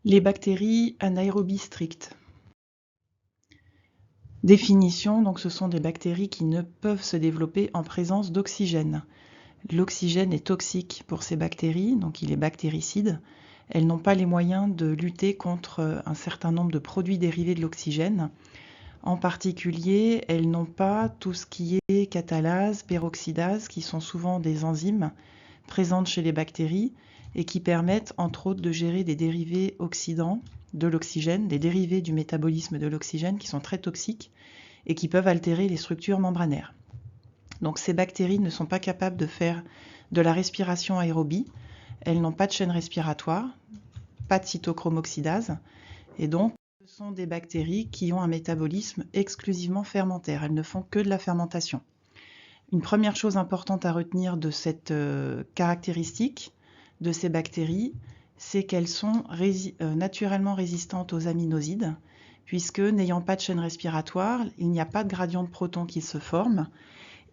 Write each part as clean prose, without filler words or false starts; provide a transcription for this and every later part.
Les bactéries anaérobies strictes. Définition, donc ce sont des bactéries qui ne peuvent se développer en présence d'oxygène. L'oxygène est toxique pour ces bactéries, donc il est bactéricide. Elles n'ont pas les moyens de lutter contre un certain nombre de produits dérivés de l'oxygène. En particulier, elles n'ont pas tout ce qui est catalase, peroxydase, qui sont souvent des enzymes présentes chez les bactéries et qui permettent entre autres de gérer des dérivés oxydants de l'oxygène, des dérivés du métabolisme de l'oxygène qui sont très toxiques et qui peuvent altérer les structures membranaires. Donc ces bactéries ne sont pas capables de faire de la respiration aérobie, elles n'ont pas de chaîne respiratoire, pas de cytochromoxydase, et donc ce sont des bactéries qui ont un métabolisme exclusivement fermentaire, elles ne font que de la fermentation. Une première chose importante à retenir de cette caractéristique de ces bactéries, c'est qu'elles sont naturellement résistantes aux aminosides, puisque n'ayant pas de chaîne respiratoire, il n'y a pas de gradient de protons qui se forme,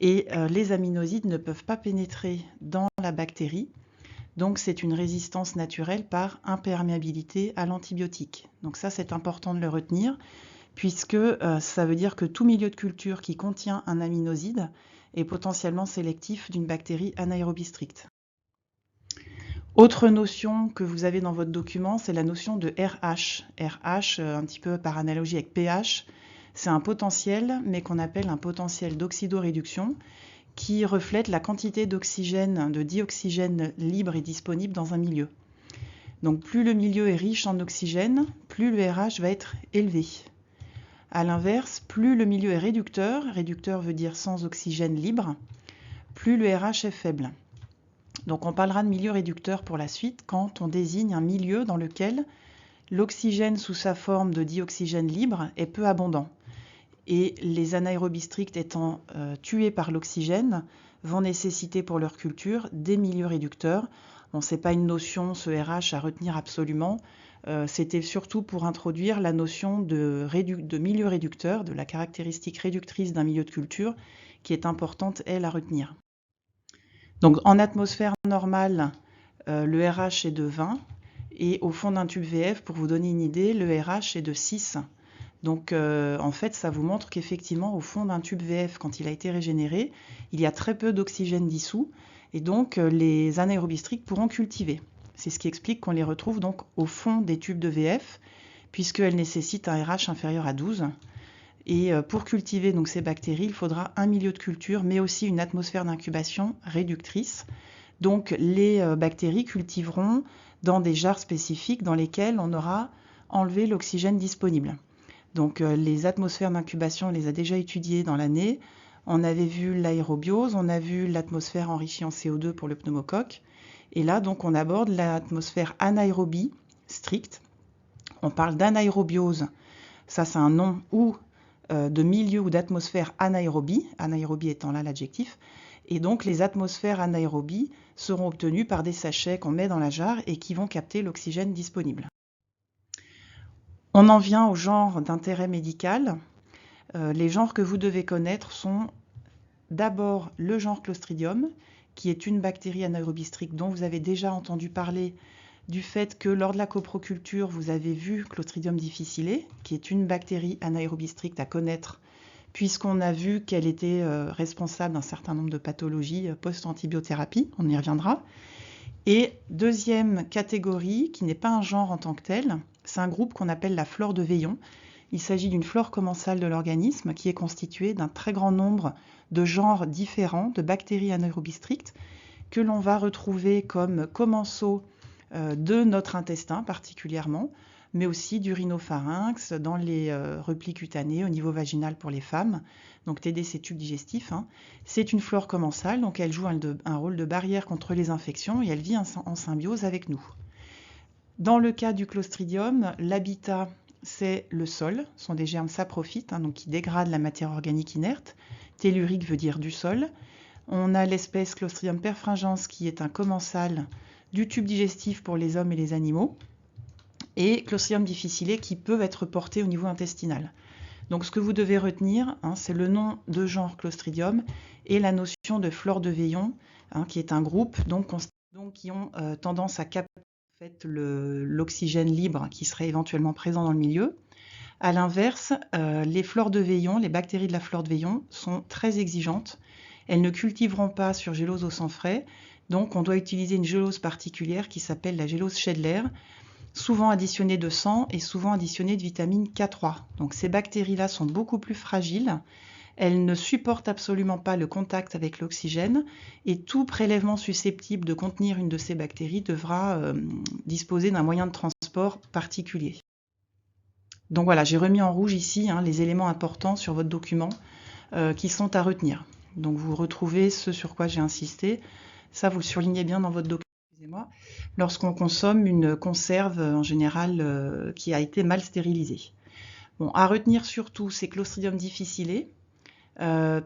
et les aminosides ne peuvent pas pénétrer dans la bactérie. Donc c'est une résistance naturelle par imperméabilité à l'antibiotique. Donc ça c'est important de le retenir, puisque ça veut dire que tout milieu de culture qui contient un aminoside est potentiellement sélectif d'une bactérie anaérobie stricte. Autre notion que vous avez dans votre document, c'est la notion de RH. RH, un petit peu par analogie avec pH, c'est un potentiel, mais qu'on appelle un potentiel d'oxydoréduction, qui reflète la quantité d'oxygène, de dioxygène libre et disponible dans un milieu. Donc plus le milieu est riche en oxygène, plus le RH va être élevé. A l'inverse, plus le milieu est réducteur veut dire sans oxygène libre, plus le RH est faible. Donc on parlera de milieu réducteur pour la suite quand on désigne un milieu dans lequel l'oxygène sous sa forme de dioxygène libre est peu abondant. Et les anaérobies strictes étant tués par l'oxygène vont nécessiter pour leur culture des milieux réducteurs. Bon, ce n'est pas une notion, ce RH, à retenir absolument. C'était surtout pour introduire la notion de milieu réducteur, de la caractéristique réductrice d'un milieu de culture, qui est importante, elle, à retenir. Donc en atmosphère normale, le RH est de 20, et au fond d'un tube VF, pour vous donner une idée, le RH est de 6. Donc en fait, ça vous montre qu'effectivement, au fond d'un tube VF, quand il a été régénéré, il y a très peu d'oxygène dissous, et donc les anaérobies strictes pourront cultiver. C'est ce qui explique qu'on les retrouve donc au fond des tubes de VF, puisqu'elles nécessitent un RH inférieur à 12. Et pour cultiver donc ces bactéries, il faudra un milieu de culture, mais aussi une atmosphère d'incubation réductrice. Donc les bactéries cultiveront dans des jarres spécifiques dans lesquelles on aura enlevé l'oxygène disponible. Donc les atmosphères d'incubation, on les a déjà étudiées dans l'année. On avait vu l'aérobiose, on a vu l'atmosphère enrichie en CO2 pour le pneumocoque. Et là, donc, on aborde l'atmosphère anaérobie stricte. On parle d'anaérobiose, ça c'est un nom, ou de milieu ou d'atmosphère anaérobie, anaérobie étant là l'adjectif. Et donc les atmosphères anaérobies seront obtenues par des sachets qu'on met dans la jarre et qui vont capter l'oxygène disponible. On en vient au genre d'intérêt médical. Les genres que vous devez connaître sont d'abord le genre Clostridium, qui est une bactérie anaérobie stricte dont vous avez déjà entendu parler du fait que lors de la coproculture, vous avez vu Clostridium difficile, qui est une bactérie anaérobie stricte à connaître, puisqu'on a vu qu'elle était responsable d'un certain nombre de pathologies post-antibiothérapie, on y reviendra. Et deuxième catégorie, qui n'est pas un genre en tant que tel, c'est un groupe qu'on appelle la flore de Veillon. Il s'agit d'une flore commensale de l'organisme qui est constituée d'un très grand nombre de genres différents de bactéries anaérobies strictes que l'on va retrouver comme commensaux de notre intestin particulièrement, mais aussi du rhinopharynx, dans les replis cutanés, au niveau vaginal pour les femmes, donc TDC tube digestif. C'est une flore commensale, donc elle joue un rôle de barrière contre les infections et elle vit en symbiose avec nous. Dans le cas du Clostridium, l'habitat, c'est le sol, ce sont des germes saprophytes, donc qui dégradent la matière organique inerte. Tellurique veut dire du sol. On a l'espèce Clostridium perfringens qui est un commensal du tube digestif pour les hommes et les animaux, et Clostridium difficile qui peut être porté au niveau intestinal. Donc ce que vous devez retenir, c'est le nom de genre Clostridium et la notion de flore de Veillon, qui est un groupe donc qui ont tendance à capter fait l'oxygène libre qui serait éventuellement présent dans le milieu. À l'inverse, les flores de Veillon, les bactéries de la flore de Veillon sont très exigeantes. Elles ne cultiveront pas sur gélose au sang frais, donc on doit utiliser une gélose particulière qui s'appelle la gélose Schedler, souvent additionnée de sang et souvent additionnée de vitamine K3. Donc ces bactéries-là sont beaucoup plus fragiles. Elles ne supportent absolument pas le contact avec l'oxygène et tout prélèvement susceptible de contenir une de ces bactéries devra disposer d'un moyen de transport particulier. Donc voilà, j'ai remis en rouge ici les éléments importants sur votre document qui sont à retenir. Donc vous retrouvez ce sur quoi j'ai insisté. Ça, vous le surlignez bien dans votre document. Excusez-moi. Lorsqu'on consomme une conserve en général qui a été mal stérilisée. Bon, à retenir surtout, c'est Clostridium difficile,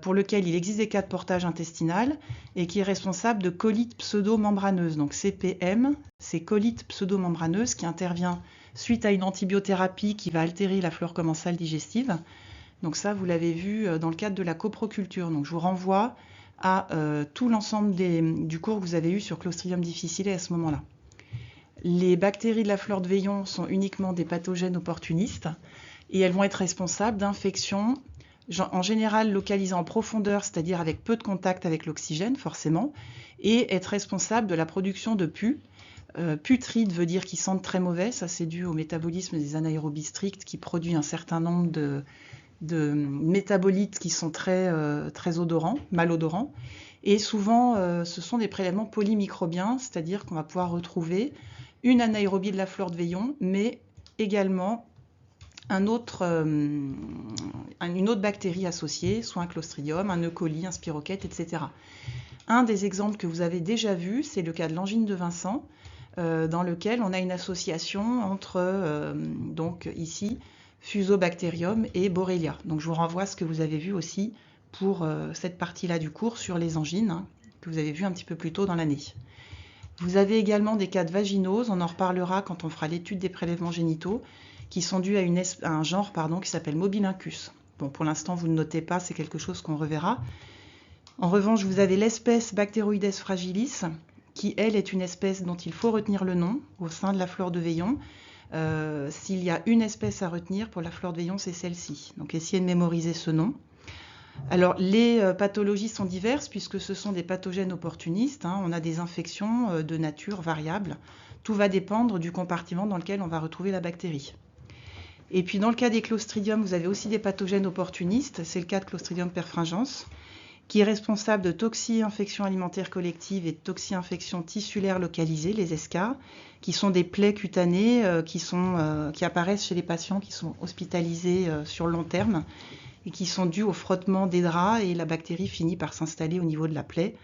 pour lequel il existe des cas de portage intestinal et qui est responsable de colite pseudo-membraneuse. Donc CPM, c'est colite pseudo-membraneuse qui intervient suite à une antibiothérapie qui va altérer la flore commensale digestive. Donc ça, vous l'avez vu dans le cadre de la coproculture. Donc je vous renvoie à tout l'ensemble du cours que vous avez eu sur Clostridium difficile à ce moment-là. Les bactéries de la flore de Veillon sont uniquement des pathogènes opportunistes et elles vont être responsables d'infections en général localisées en profondeur, c'est-à-dire avec peu de contact avec l'oxygène forcément, et être responsables de la production de pus. Putride veut dire qu'ils sentent très mauvais, ça c'est dû au métabolisme des anaérobies strictes qui produit un certain nombre de métabolites qui sont très odorants, malodorants. Et souvent, ce sont des prélèvements polymicrobiens, c'est-à-dire qu'on va pouvoir retrouver une anaérobie de la flore de Veillon, mais également une autre bactérie associée, soit un Clostridium, un E. coli, un Spirochète, etc. Un des exemples que vous avez déjà vu, c'est le cas de l'angine de Vincent, dans lequel on a une association entre, donc ici, Fusobacterium et Borrelia. Donc je vous renvoie à ce que vous avez vu aussi pour cette partie-là du cours sur les angines, que vous avez vu un petit peu plus tôt dans l'année. Vous avez également des cas de vaginose, on en reparlera quand on fera l'étude des prélèvements génitaux, qui sont dus à un genre qui s'appelle Mobilinchus. Bon, pour l'instant, vous ne notez pas, c'est quelque chose qu'on reverra. En revanche, vous avez l'espèce Bacteroides fragilis, qui, elle, est une espèce dont il faut retenir le nom au sein de la flore de Veillon. S'il y a une espèce à retenir pour la flore de Veillon, c'est celle-ci. Donc, essayez de mémoriser ce nom. Alors, les pathologies sont diverses puisque ce sont des pathogènes opportunistes. On a des infections de nature variable. Tout va dépendre du compartiment dans lequel on va retrouver la bactérie. Et puis, dans le cas des Clostridium, vous avez aussi des pathogènes opportunistes. C'est le cas de Clostridium perfringens, qui est responsable de toxi-infections alimentaires collectives et de toxi-infections tissulaires localisées, les ESCA, qui sont des plaies cutanées qui apparaissent chez les patients qui sont hospitalisés sur le long terme et qui sont dues au frottement des draps et la bactérie finit par s'installer au niveau de la plaie.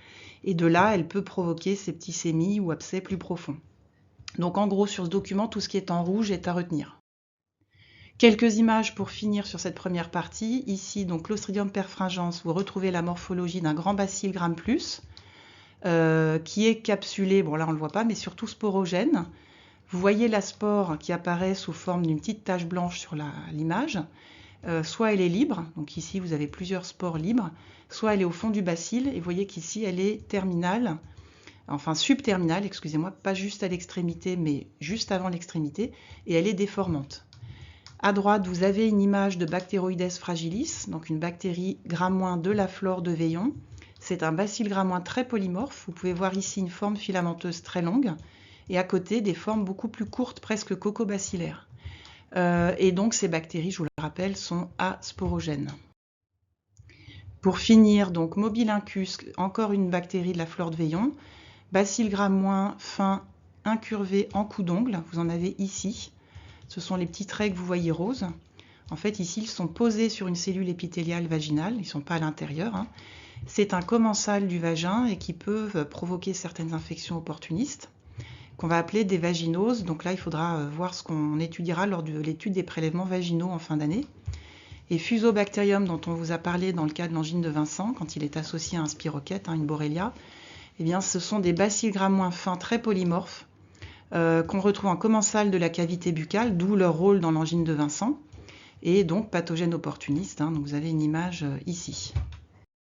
Et de là, elle peut provoquer septicémie ou abcès plus profonds. Donc en gros, sur ce document, tout ce qui est en rouge est à retenir. Quelques images pour finir sur cette première partie. Ici, donc Clostridium perfringens, vous retrouvez la morphologie d'un grand bacille gram plus, qui est capsulé, bon là on ne le voit pas, mais surtout sporogène. Vous voyez la spore qui apparaît sous forme d'une petite tache blanche sur l'image. Soit elle est libre, donc ici vous avez plusieurs spores libres, soit elle est au fond du bacille, et vous voyez qu'ici elle est terminale, enfin subterminale, excusez-moi, pas juste à l'extrémité, mais juste avant l'extrémité, et elle est déformante. À droite, vous avez une image de Bacteroides fragilis, donc une bactérie Gram- de la flore de Veillon. C'est un bacille Gram- très polymorphe. Vous pouvez voir ici une forme filamenteuse très longue et à côté des formes beaucoup plus courtes, presque cocobacillaires. Et donc ces bactéries, je vous le rappelle, sont asporogènes. Pour finir, donc Mobilinchus, encore une bactérie de la flore de Veillon. Bacille Gram- fin, incurvé en coup d'ongle, vous en avez ici. Ce sont les petits traits que vous voyez roses. En fait, ici, ils sont posés sur une cellule épithéliale vaginale. Ils ne sont pas à l'intérieur. C'est un commensal du vagin et qui peuvent provoquer certaines infections opportunistes qu'on va appeler des vaginoses. Donc là, il faudra voir ce qu'on étudiera lors de l'étude des prélèvements vaginaux en fin d'année. Et Fusobacterium, dont on vous a parlé dans le cas de l'angine de Vincent, quand il est associé à un spirochète, une Borrelia, eh bien, ce sont des bacilles Gram- fins très polymorphes, qu'on retrouve en commensal de la cavité buccale, d'où leur rôle dans l'angine de Vincent, et donc pathogènes opportunistes. Donc vous avez une image ici.